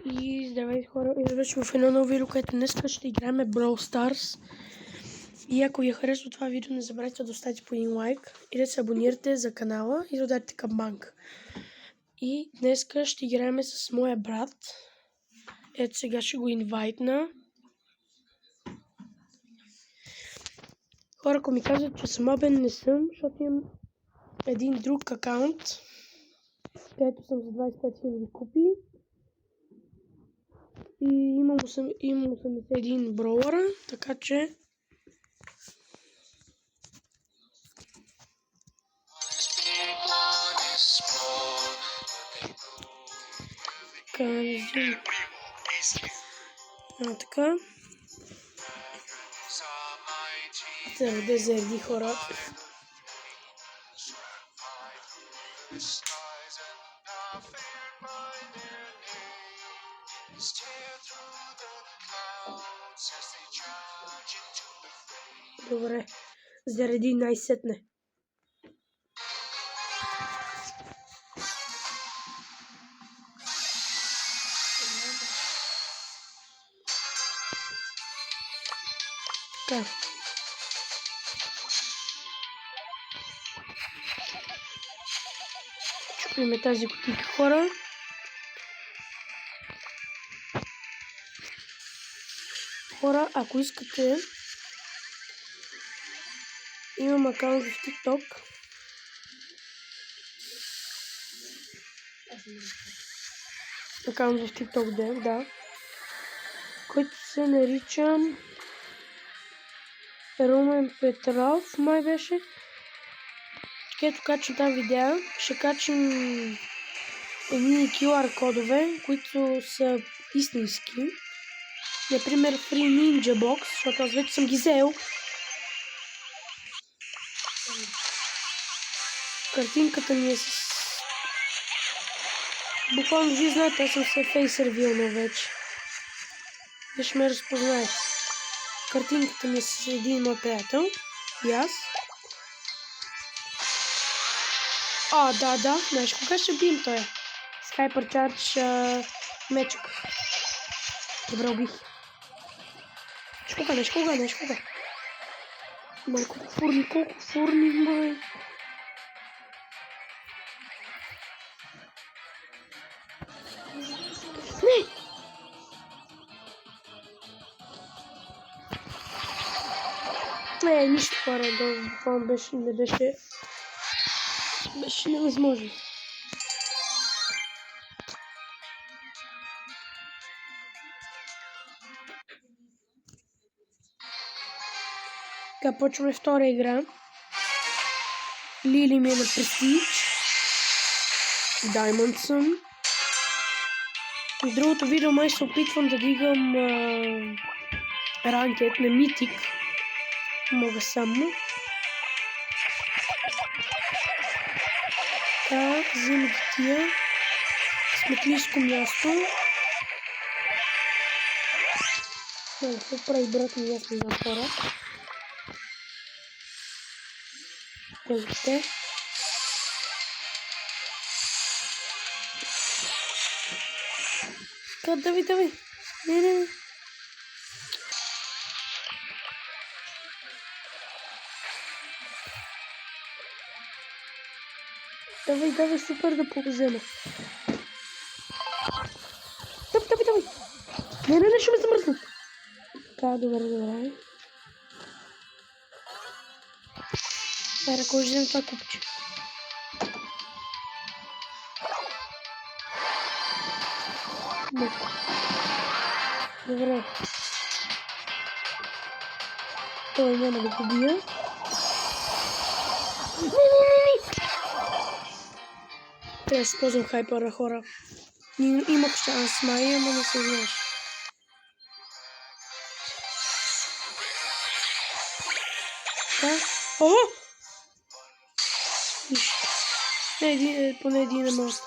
И здравейте хора, излъчвам в едно ново видео, което днес ще играем Brawl Stars. И ако ви е харесало това видео, не забравяйте да оставите по един лайк и да се абонирате за канала и да ударите камбанка. И днес ще играем с моя брат. Ето сега ще го инвайтна. Хора, ако ми казват, че съм обен, не съм, защото имам един друг акаунт, където съм за 25 000 купи. И имам 81 броуъра, така че така. Трябва заради хора. Добре, заради най-сетне. Така. Чупиме тази кутийка, хора. Хора, ако искате, имам акаунт в TikTok. Акаунт в TikTok, да. Който се нарича Румен Петров, май беше. Където качвам там видеа, ще качам едни QR кодове, които са истински. Например, Free Ninja Box, защото аз вече съм ги взел. Картинката ми е с... Буквално вие знаете, аз съм се фейсървилна вече. Вие ще ме разпознаете. Картинката ми е с един мой приятел. И аз. Да. Знаеш кога ще бием той? С Hypercharge мечък. Добре, убих. Не кога. Май, колко фурни, май. Не, нищо хора, буквално беше невъзможно. Така, почваме втора игра. Лили ми е на престиж. Diamond съм. В другото видео май се опитвам да дигам ранкет на митик. Мога само. Така, взема ги тия. Сметлишко място. Какво прави брат ми, аз не знам хора. Пазите. Така, давай. Не. Давай, супер да повзема. Давай. Не, ще ме замръзнат. Така, добре. Ако взем това купче. Добре. Той няма да побия. Не. Трябва да използвам хайпера, хора. Имах шанс, май, ама не се знаеш. Да? О! Поне един е мост.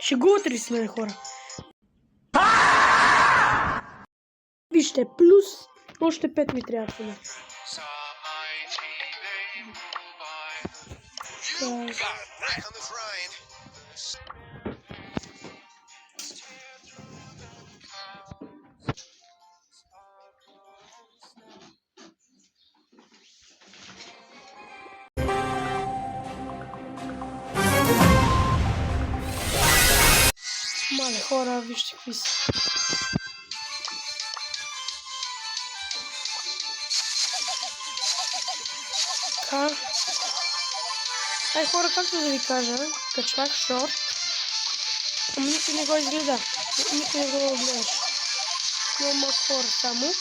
Шегувате ли сме, хора? Вижте, плюс още 5 ми трябва да. Back on the grind. Мале хора, вижте какви са. Така. Ай хора, както да ви кажа, качвах шорт. Ама никой не го изгледа. Никой не го гледаш. Много малко хора само.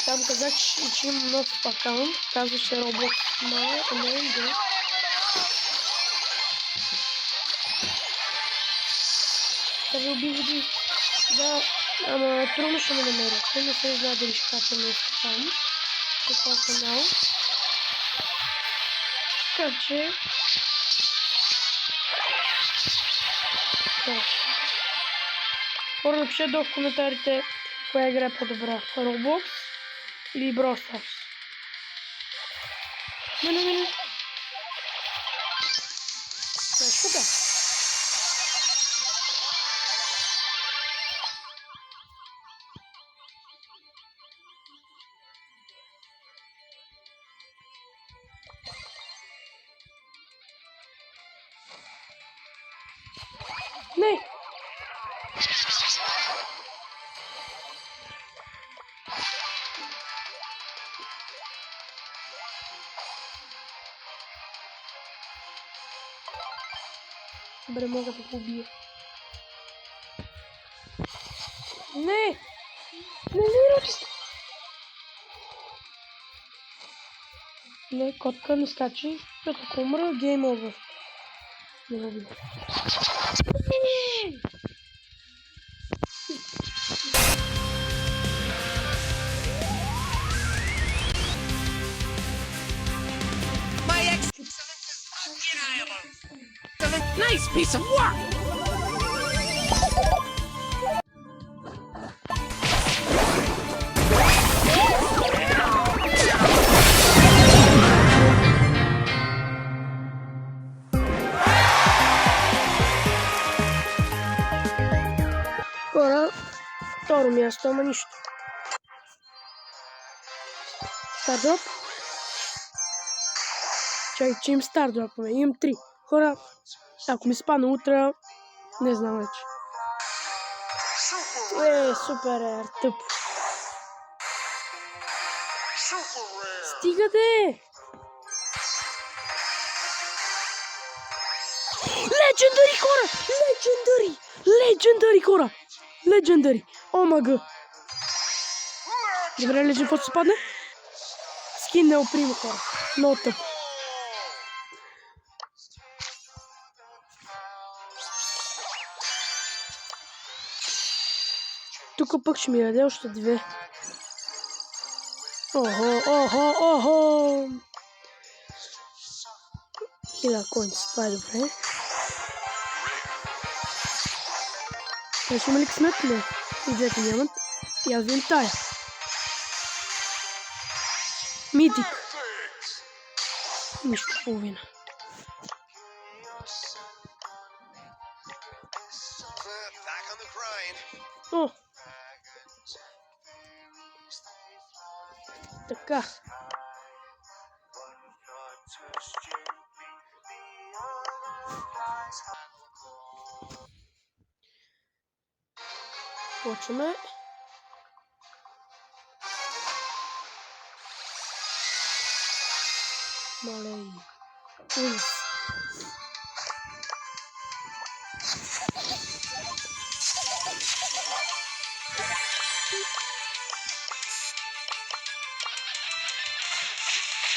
Там казах, че имам нов акаунт. Казваше Roblox Mine, да. Да ви убих води. Да, ама трудно ще ме намери. Те не се знае дали ще кача нещо там. По този канал. Така че... Хора, напишете долу в коментарите коя игра е по-добра. Roblox или Brawl Stars. Не. Тук. Не! Добре, мога да го убия. Не! Не рочи! Не, котка не скачи. Защото ако умра, гейм овър. Не го убия. Nice piece of work! Хора, второ място, ама нищо. Стардроп. Чакай, че им стардропваме. Имам 3. Хора, ако ми спадна утре, не знам вече. Супер ер, тъп. Стига де! Легендари хора! Легендари хора! Легендари! О мага! Добре, лежен, какво се падне? Скин не оприма хора. Много тъп. Тук пък ще ми даде още 2. Охо! 1000 коинца, това е добре. Ще има ли късмет? Не. И двете нямат. И аз вим тая. Митик. Нищо половина. О! Така. Почваме. Малей. Уис.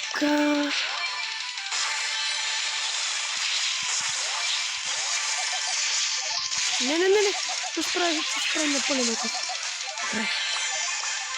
Така. Не. Ще справим на пъленото. Добре.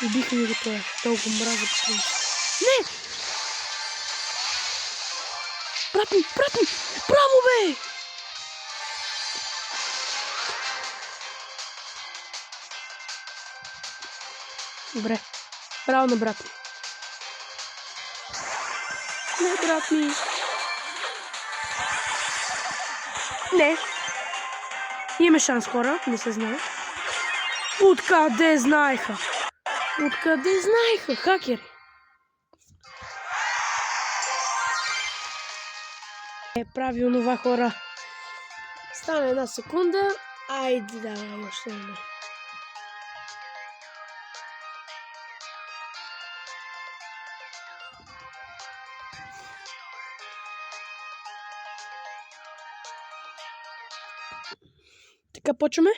Убиха ми го това. Толкова мраза по Не! Брат ми! Браво, бе! Добре. Браво на брат ми. Не, брат ми. Не. Имаме шанс, хора, не се знае. Откъде знаеха? Откъде знаеха, хакери? Прави онова, хора. Стана една секунда. Айде, давай, още една. Така, почваме.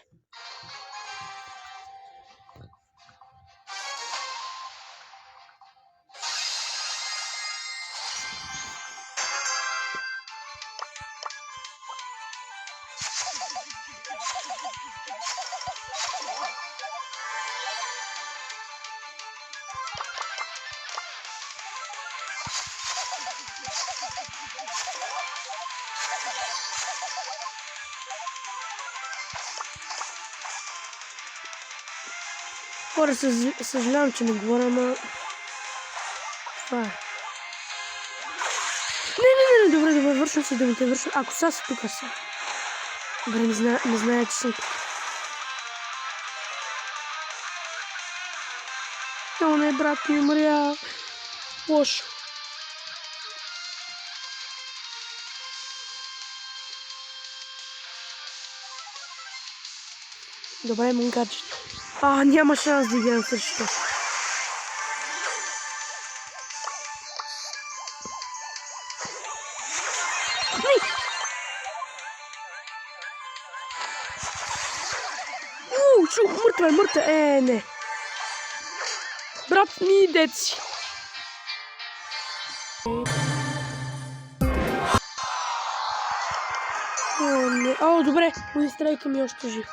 Хора, съжалявам, че не говоря, ама... Това е. Не, добре, вършвам си думите, вършвам. Ако са тук са. Добре, не зная, че съм тук. О, не, брат ми умря. Лошо. Добре, имам гаджет. Няма шанс да играм срещу. Мъртва. Не. Брат ми, деци. Добре, Уинстрейка ми още жив.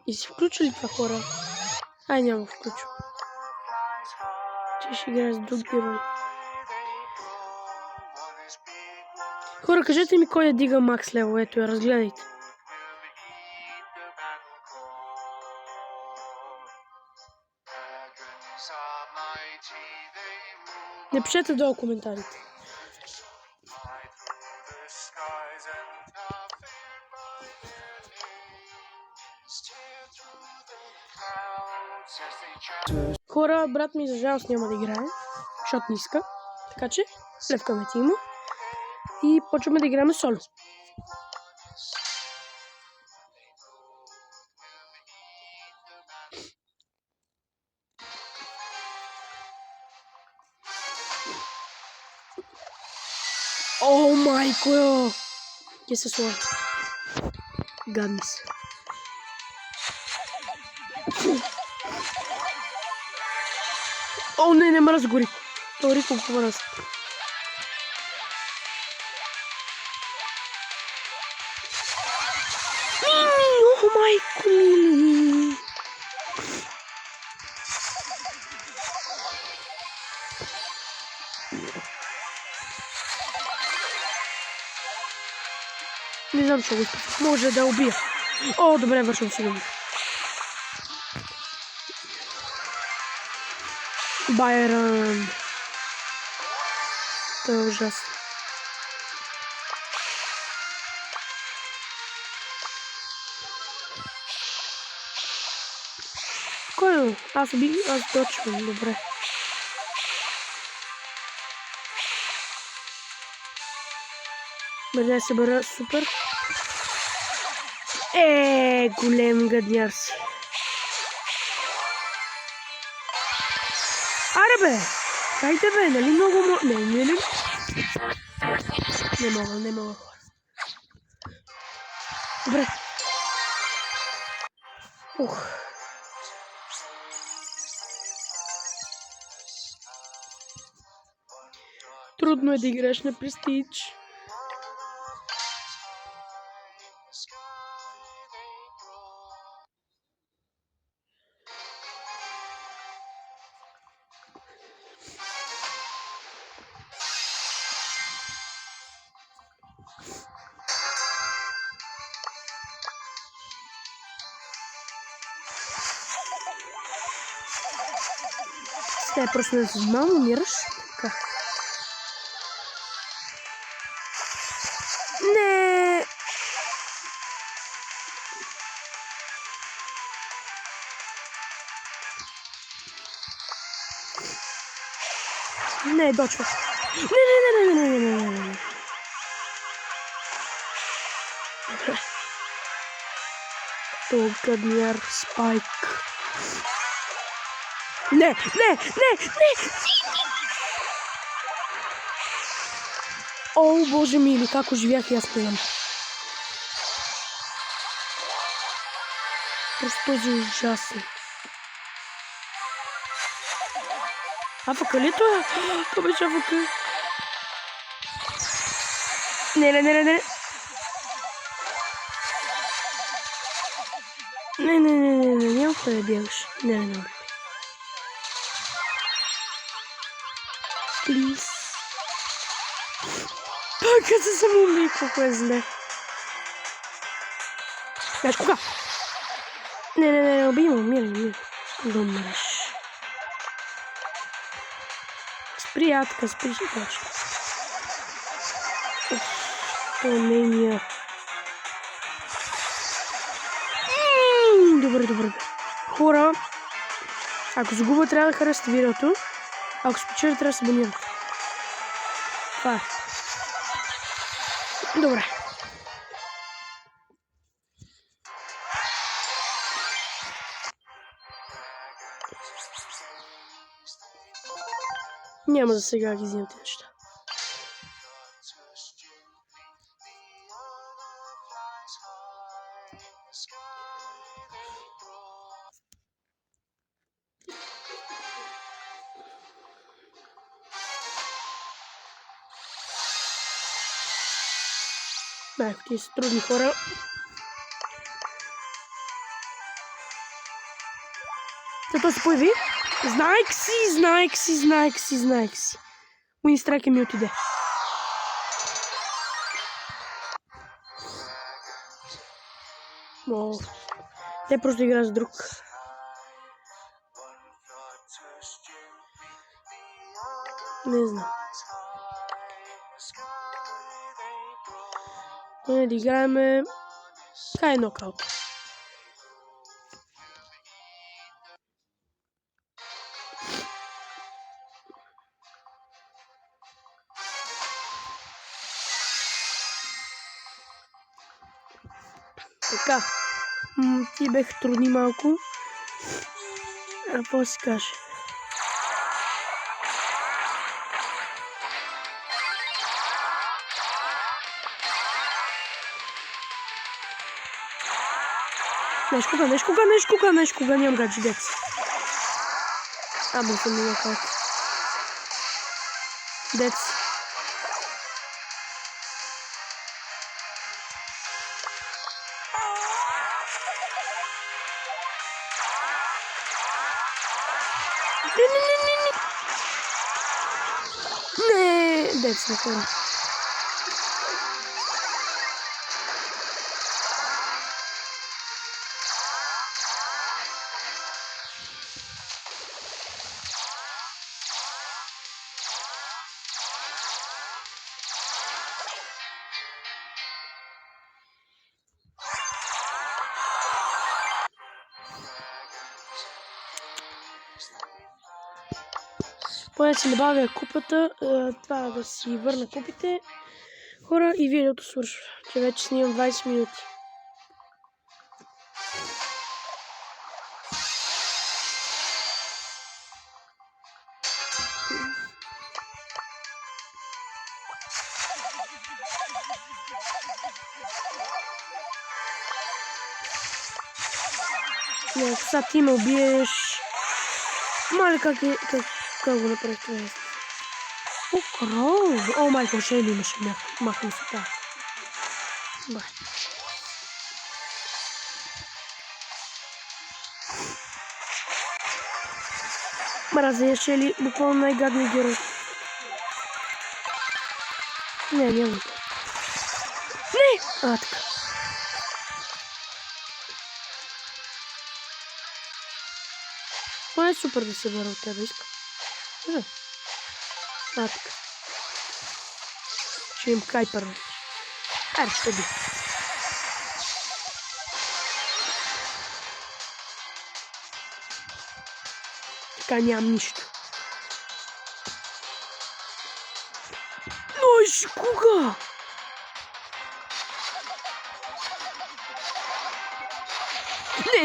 И си включи ли това, хора? Няма включу. Че ще играе с друг герой. Хора, кажете ми кой я дига макс лево. Ето я, разгледайте. Не пишете долу коментарите. Хора, брат ми за жалост няма да играе, защото не иска. Така че, слепкаме ти му. И почваме да играме соло. О, майко! Где се сложи? Гадни се. О, не мръз го Рико. То Рико го мръз. О, майко мили! Не знам, че го спасих. Може да убия. О, добре, вършим си го. Байрон. Това е ужасно. Кой е? Аз точвам, добре. Бъде да се бъра супер. Голем гадняр си. Аре бе! Хайде бе, нали много Не, умели? Не мога хора. Добре. Трудно е да играеш на престиж. Стай, просто не занимавам, умираш. Така. Не! Не, дочва. Не. Толкадняр Спайк. Не! О, боже мили, как оживях и аз не знам. Просто този е ужасен. АФК ли това? Това беше АФК. Не. Не, няма къде да бягаш. Не. Плиз. Пак се самоуби, колко е зле. Знаеш кога? Не, убивам, мира. Да умреш. Спри, Атка, спри, точно. Пълнения. Добре. Хора, ако загубя, трябва да харесате видеото. Ако спечеля, трябва да се абонирате. Това е. Добре. Няма за сега ги взимам тези неща. Ако ти са трудни хора. Той се появи. Знаех си. Уинстрайк ми отиде. Те просто играят с друг. Не знам. Да играем. Това е нокаут. Така. Ти бех трудни малко. А какво си каже? Неш кога, нямам гаджи, дец. Або съм мила как. Дец. Не, дец на хора. Поне си набавя купата, това да си върна купите. Хора, и видеото свършва, че вече снимам 20 минути. Не, ако сега ти ме убиеш... Маля, как го направих това? О, кров! О, майко, ще ли имаше някакъв? Махам се това. Бай. Мразя я Шели, буквално най-гадният герой. Не, няма. Не! А, така. Това е супер да се бъра от тебе, искам. Така. Ще им Кайпер. Айде, ще би. Така нямам нищо. Ой, ще кога?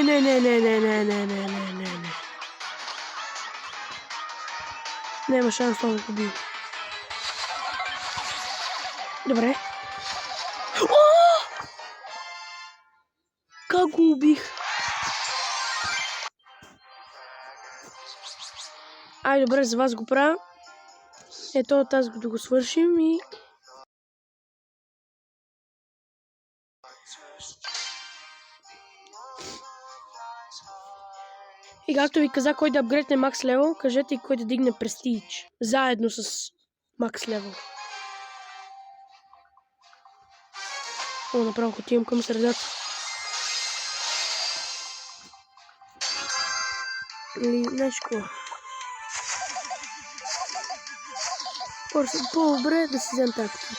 Не. Няма шанс това да го убия. Добре. Как го убих? Ай, добре, за вас го правя. Ето, тази да го свършим и... И както ви каза, кой да апгрейдне макс левел, кажете и кой да дигне престиж. Заедно с макс левел. О, направо отивам към средата. Или, знаеш какво? По-добре да си взем тази кутия.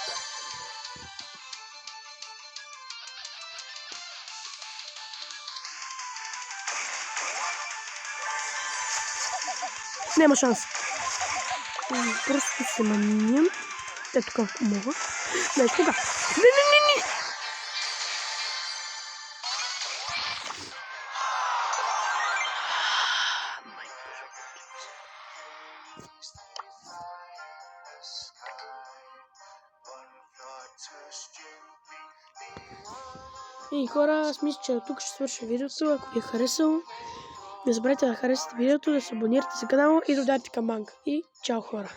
Няма шанс. Просто се маням. Ето как мога. Знаеш кога? Не! И хора, аз мисля, че тук ще свърша видеото. Ако ви е харесало, не забравяйте да харесате видеото, да се абонирате за канала и да дадете камбанка. И чао, хора!